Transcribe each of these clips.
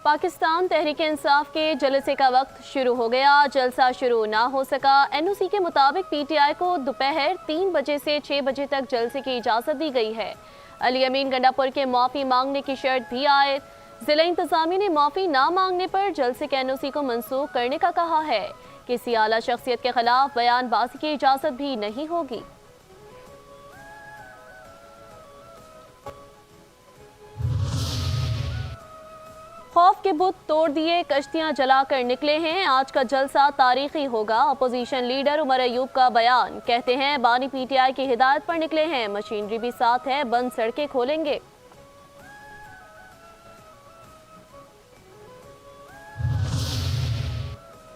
पाकिस्तान तहरीक इंसाफ के जलसे का वक्त शुरू हो गया। जलसा शुरू ना हो सका। एनओसी के मुताबिक पीटीआई को दोपहर 3 बजे से 6 बजे तक जलसे की इजाज़त दी गई है। अली अमीन गंडापुर के माफ़ी मांगने की शर्त भी आयद। जिला इंतजामी ने माफ़ी ना मांगने पर जलसे के एनओसी को मनसूख करने का कहा है। किसी आला शख्सियत के खिलाफ बयानबाजी की इजाज़त भी नहीं होगी। खौफ के बुत तोड़ दिए, कश्तियां जलाकर निकले हैं। आज का जलसा तारीखी होगा। अपोजिशन लीडर उमर अयूब का बयान, कहते हैं बानी पीटीआई की हिदायत पर निकले हैं, मशीनरी भी साथ है, बंद सड़कें खोलेंगे।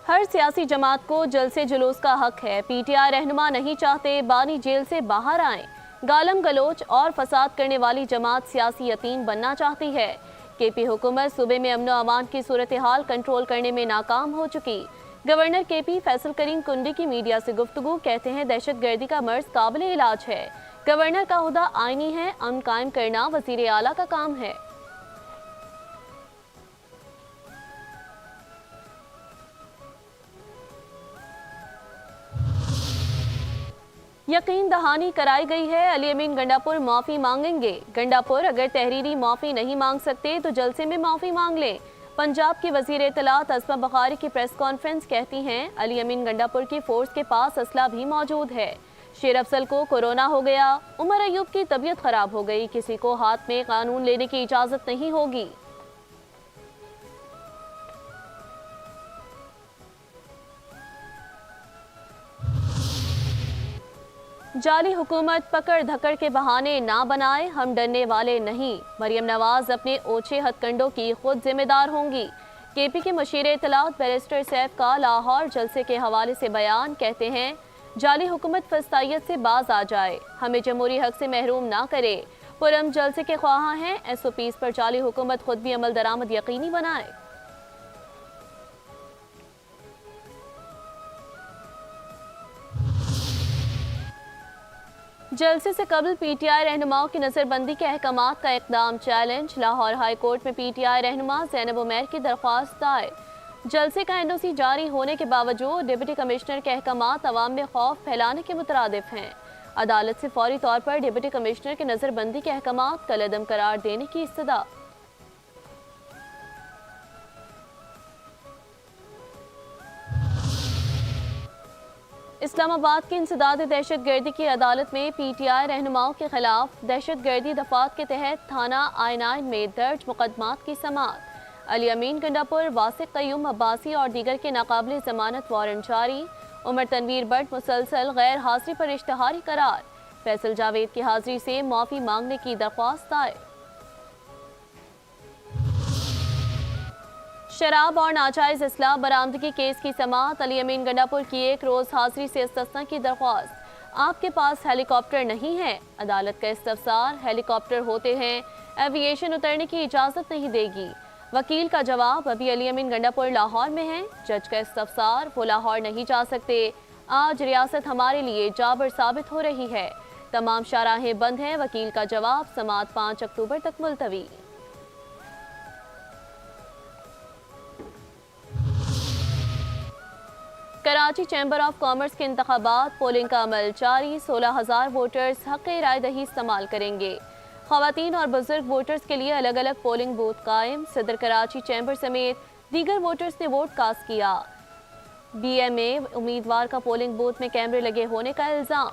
हर सियासी जमात को जलसे जुलूस का हक है। पीटीआई रहनुमा नहीं चाहते बानी जेल से बाहर आएं। गालम गलोच और फसाद करने वाली जमात सियासी यतीम बनना चाहती है। केपी हुकूमत सूबे में अमन अमान की सूरत हाल कंट्रोल करने में नाकाम हो चुकी। गवर्नर केपी फैसल करीम कुंडी की मीडिया से गुफ्तगू, कहते हैं दहशत गर्दी का मर्ज काबिल इलाज है। गवर्नर का ओहदा आईनी है, अमन कायम करना वजीर आला का काम है। यकीन दहानी कराई गई है। अली अमीन गंडापुर माफ़ी मांगेंगे। गंडापुर अगर तहरीरी माफ़ी नहीं मांग सकते तो जलसे में माफ़ी मांग लें। पंजाब की वज़ीर इत्तलात अस्मा बखारी की प्रेस कॉन्फ्रेंस, कहती हैं अली अमीन गंडापुर की फोर्स के पास असला भी मौजूद है। शेर अफजल को कोरोना हो गया, उमर अयूब की तबीयत खराब हो गई, किसी को हाथ में कानून लेने की इजाज़त नहीं होगी। जाली हुकूमत पकड़ धकड़ के बहाने ना बनाए, हम डरने वाले नहीं। मरियम नवाज अपने ओछे हथकंडों की खुद जिम्मेदार होंगी। केपी के मशीर इत्तलात बैरिस्टर सैफ का लाहौर जलसे के हवाले से बयान, कहते हैं जाली हुकूमत फस्तायत से बाज आ जाए, हमें जमहूरी हक से महरूम ना करे। पुरम जलसे के ख्वाह हैं, SOPs पर जाली हुकूमत खुद भी अमल दरामद यकीनी बनाए। जलसे से कबल पीटीआई रहनुमाओं की नजरबंदी के अहकामात का इकदाम चैलेंज। लाहौर हाई कोर्ट में पीटीआई रहनुमा ज़ैनब उमैर की दरख्वास्त दायर। जलसे का एनओसी जारी होने के बावजूद डिप्टी कमिश्नर के अहकामात अवाम में खौफ फैलाने के मुतरादिफ हैं। अदालत से फौरी तौर पर डिप्टी कमिश्नर के नजरबंदी के अहकामात कलअदम करार देने की इस्तदा। इस्लामाबाद की इंसदाद दहशत गर्दी की अदालत में पीटीआई रहनुमाओं के खिलाफ दहशत गर्दी दफात के तहत थाना आयनाइन में दर्ज मुकदमात की समाअत। अली अमीन गंडापुर, वासिक कयूम अब्बासी और दीगर के नाकाबिल जमानत वारंट जारी। उमर तनवीर बट मुसलसल गैर हाजिरी पर इश्तहारी करार। फैसल जावेद की हाजिरी से माफ़ी मांगने की दरख्वास्त दायर। शराब और नाजायज असला बरामदगी केस की समाअत। अली अमीन गंडापुर की 1 रोज हाजिरी से इस्तिस्ना की दरख्वास्त। आपके पास हेलीकॉप्टर नहीं है, अदालत का इस्तफसार, हेलीकॉप्टर होते हैं एविएशन उतरने की इजाज़त नहीं देगी। वकील का जवाब, अभी अली अमीन गंडापुर लाहौर में है। जज का इस्तफसार, वो लाहौर नहीं जा सकते। आज रियासत हमारे लिए जाबर साबित हो रही है, तमाम शाहराहें बंद हैं। वकील का जवाब, समाअत 5 अक्टूबर तक मुलतवी। कराची चैम्बर ऑफ कॉमर्स के इंतखाबात, पोलिंग का अमल जारी। 16,000 वोटर्स हक़ राय दही इस्तेमाल करेंगे। ख़वातीन और बुजुर्ग वोटर्स के लिए अलग अलग पोलिंग बूथ कायम। सदर कराची चैम्बर समेत दीगर वोटर्स ने वोट कास्ट किया। BMA उम्मीदवार का पोलिंग बूथ में कैमरे लगे होने का इल्ज़ाम।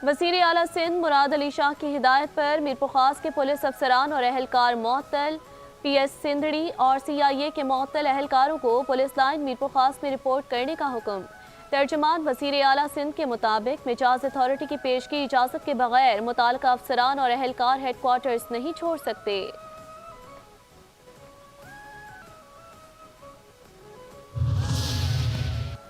वज़ीर आला सिंध मुराद अली शाह की हिदायत पर मीरपुर खास के पुलिस अफसरान और अहलकार मुअत्तल। PS सिंधड़ी और CIA के मुअत्तल अहलकारों को पुलिस लाइन मीरपुर खास में रिपोर्ट करने का हुक्म। तर्जुमान वज़ीर आला सिंध के मुताबिक मिजाज अथॉरिटी की पेशगी इजाज़त के बगैर मुताल्लिका अफसरान और अहलकार हेडक्वार्टर्स नहीं छोड़ सकते।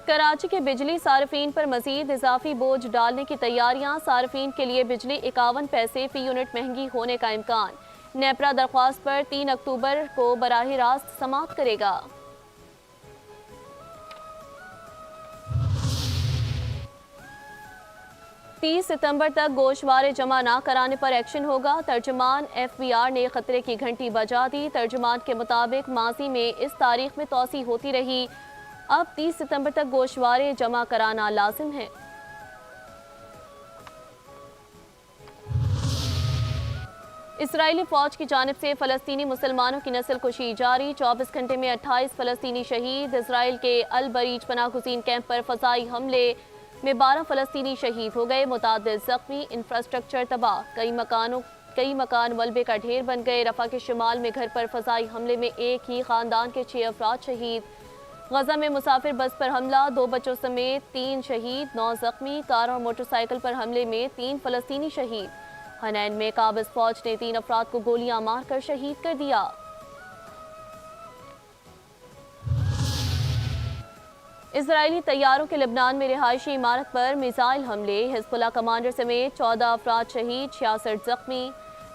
कराची के बिजली सार्फिन पर मजीद इजाफी बोझ डालने की तैयारियां। सार्फिन के लिए बिजली 51 पैसे फी यूनिट महंगी होने का इम्कान। नेपरा दरख्वास्त पर 3 अक्टूबर को बराह रास्त समाअत करेगा। 30 सितंबर तक गोशवारे जमा ना कराने पर एक्शन होगा। तर्जुमान FBR ने खतरे की घंटी बजा दी। तर्जुमान के मुताबिक माजी में इस तारीख में तोसी होती रही, अब 30 सितंबर तक गोशवारे जमा कराना लाजिम है। इसराइली फौज की जानिब से फ़लस्तीनी मुसलमानों की नस्ल कुशी जारी। 24 घंटे में 28 फ़लस्तीनी शहीद। इसराइल के अल बरीज पनाहगुज़ीन कैंप पर फ़ज़ाई हमले में 12 फ़लस्तीनी शहीद हो गए, मुतादिद ज़ख्मी, इंफ्रास्ट्रक्चर तबाह, कई मकान मलबे का ढेर बन गए। रफ़ा के शुमाल में घर पर फ़ज़ाई हमले में एक ही ख़ानदान के 6 अफराद शहीद। गजा में मुसाफिर बस पर हमला, 2 बच्चों समेत 3 शहीद, 9 ज़ख्मी। कार और मोटरसाइकिल पर हमले में 3 फ़लस्तीनी शहीद। हनैन में काबिज़ फौज ने 3 अफराद को गोलियां मारकर शहीद कर दिया। इजरायली तैयारों के लेबनान में रिहायशी इमारत पर मिसाइल हमले, हिजबुल्लाह कमांडर समेत 14 अफराद शहीद, 66 जख्मी।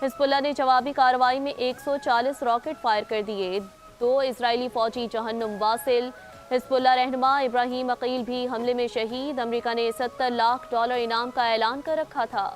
हिजबुल्लाह ने जवाबी कार्रवाई में 140 रॉकेट फायर कर दिए, 2 इजरायली फौजी जहन्नुम वासिल। हिजबुल्लाह रहनुमा इब्राहिम अकील भी हमले में शहीद। अमेरिका ने $70 लाख इनाम का ऐलान कर रखा था।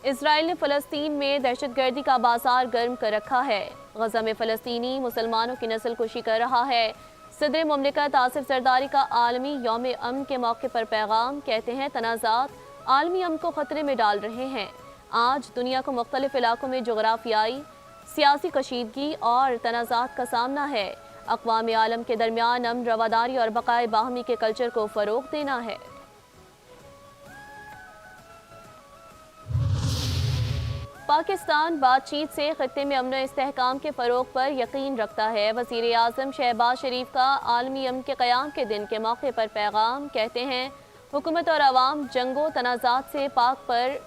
इसराइल ने फ़लस्तीन में दहशतगर्दी का बाजार गर्म कर रखा है। गजा में फ़लस्तीनी मुसलमानों की नस्ल कुशी कर रहा है। सदर मुमलिकत आसिफ जरदारी का आलमी यौम अमन के मौके पर पैगाम, कहते हैं तनाज़ात आलमी अमन को ख़तरे में डाल रहे हैं। आज दुनिया को मुख्तलिफ इलाकों में जोग्राफियाई सियासी कशीदगी और तनाज़ात का सामना है। अक़वाम आलम के दरमियान अमन, रवादारी और बक़ाए बाहमी के कल्चर को फ़रोग़ देना है। पाकिस्तान बातचीत से खत्ते में अमन इस्तेहकाम के फ़रोग़ पर यकीन रखता है। वज़ीर आज़म शहबाज शरीफ का आलमी अमन के क़याम के दिन के मौके पर पैगाम, कहते हैं हुकूमत और आवाम जंगो तनाज़ात से पाक पर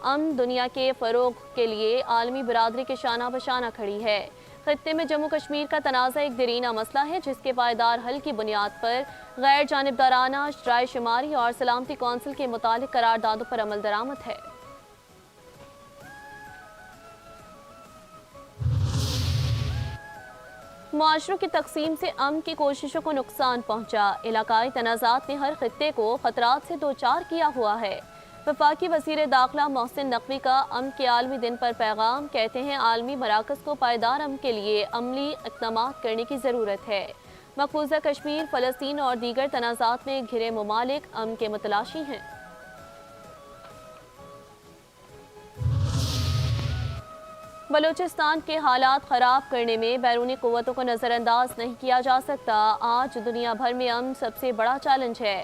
अमन दुनिया के फ़रोग़ के लिए आलमी बरादरी के शाना बशाना खड़ी है। खत्ते में जम्मू कश्मीर का तनाज़ा एक दरीना मसला है, जिसके पायदार हल की बुनियाद पर गैर जानिबदाराना राय शुमारी और सलामती कौंसिल के मुतालिक करारदादों पर अमल दरामद है। मुआशरों की तकसीम से अमन की कोशिशों को नुकसान पहुंचा। इलाकाई तनाज़ात ने हर खित्ते को खतरात से दो चार किया हुआ है। वफाकी वज़ीर दाखिला मोहसिन नकवी का अमन के आलमी दिन पर पैगाम, कहते हैं आलमी मराकज़ को पायदार अमन के लिए अमली इक़दामात करने की ज़रूरत है। मकबूजा कश्मीर, फ़लस्तीन और दीगर तनाज़ात में घिरे ममालिक अमन के मतलाशी हैं। बलूचिस्तान के हालात ख़राब करने में बैरूनी क़ुव्वतों को नज़रअंदाज नहीं किया जा सकता। आज दुनिया भर में अमन सबसे बड़ा चैलेंज है।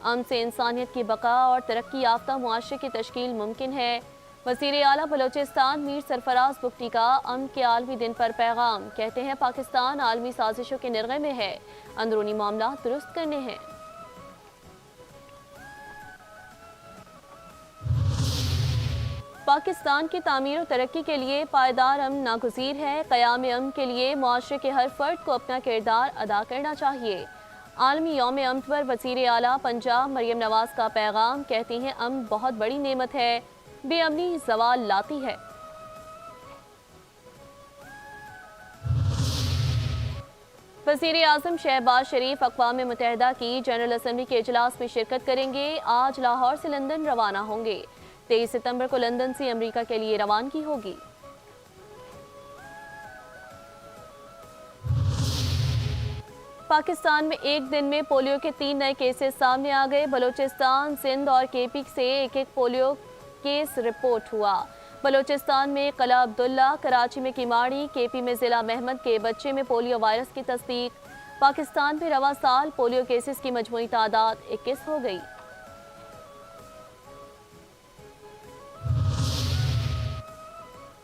अमन से इंसानियत की बका और तरक्की याफ्ता मुआशरे की तश्कील मुमकिन है। वज़ीर आला बलूचिस्तान मीर सरफराज बुगटी का अमन के आलमी दिन पर पैगाम, कहते हैं पाकिस्तान आलमी साजिशों के निर्गे में है, अंदरूनी मामला दुरुस्त करने हैं। पाकिस्तान की तामीर और तरक्की के लिए पायदार अमन नागुज़ीर है। क़याम अमन के लिए मुआशरे के हर फ़र्द को अपना किरदार अदा करना चाहिए। आलमी यौम अमन पर वज़ीर आला पंजाब मरियम नवाज़ का पैगाम, कहती हैं अमन बहुत बड़ी नेमत है, बेअमनी ज़वाल लाती है। वज़ीर आज़म शहबाज शरीफ अक़वाम मुत्तहिदा की जनरल असम्बली के इजलास में शिरकत करेंगे। आज लाहौर से लंदन रवाना होंगे। 23 सितंबर को लंदन से अमेरिका के लिए रवानगी होगी। पाकिस्तान में एक दिन में पोलियो के 3 नए केसेस सामने आ गए। बलूचिस्तान, सिंध और केपी से एक पोलियो केस रिपोर्ट हुआ। बलूचिस्तान में कला अब्दुल्ला, कराची में किमाड़ी, केपी में जिला महमद के बच्चे में पोलियो वायरस की तस्दीक। पाकिस्तान में रवा साल पोलियो केसेस की मजमूई तादाद 21 हो गई।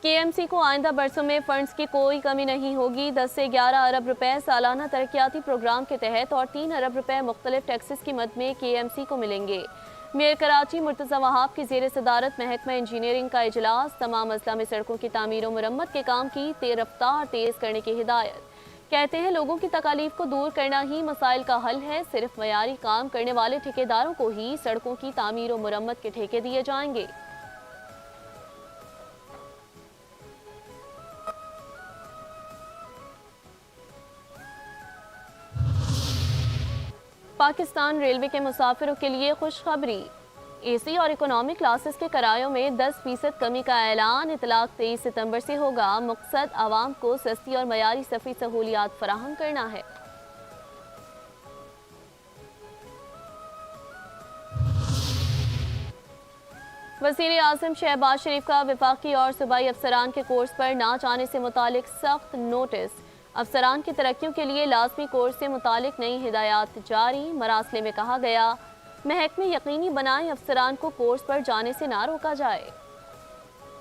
KMC को आइंदा बरसों में फंड्स की कोई कमी नहीं होगी। 10 से 11 अरब रुपए सालाना तरक्याती प्रोग्राम के तहत और 3 अरब रुपए मुख्तलिफ टैक्सेस की मद में KMC को मिलेंगे। मेयर कराची मुर्तज़ा वहाब की ज़ेर सदारत महकमा इंजीनियरिंग का इजलास, तमाम अजला में सड़कों की तामीर और मुरम्मत के काम की रफ्तार तेज़ करने की हिदायत। कहते हैं लोगों की तकालीफ को दूर करना ही मसाइल का हल है। सिर्फ मयारी काम करने वाले ठेकेदारों को ही सड़कों की तामीर और मुरम्मत के ठेके दिए जाएंगे। पाकिस्तान रेलवे के मुसाफिरों के लिए खुशखबरी। एसी और इकोनॉमी क्लासेस के किरायों में 10% कमी का ऐलान। इतलाक 23 सितंबर से होगा। मकसद आवाम को सस्ती और मयारी सफ़री सहूलियात फराहम करना है। वज़ीर आज़म शहबाज शरीफ का वफाकी और सूबाई अफसरान के कोर्स पर ना जाने से मुतालिक सख्त नोटिस। अफसरान की तरक्कियों के लिए लाजमी कोर्स से मुतालिक नई हिदायत जारी। मरासले में कहा गया, महकमे यकीनी बनाएं अफसरान को कोर्स पर जाने से ना रोका जाए।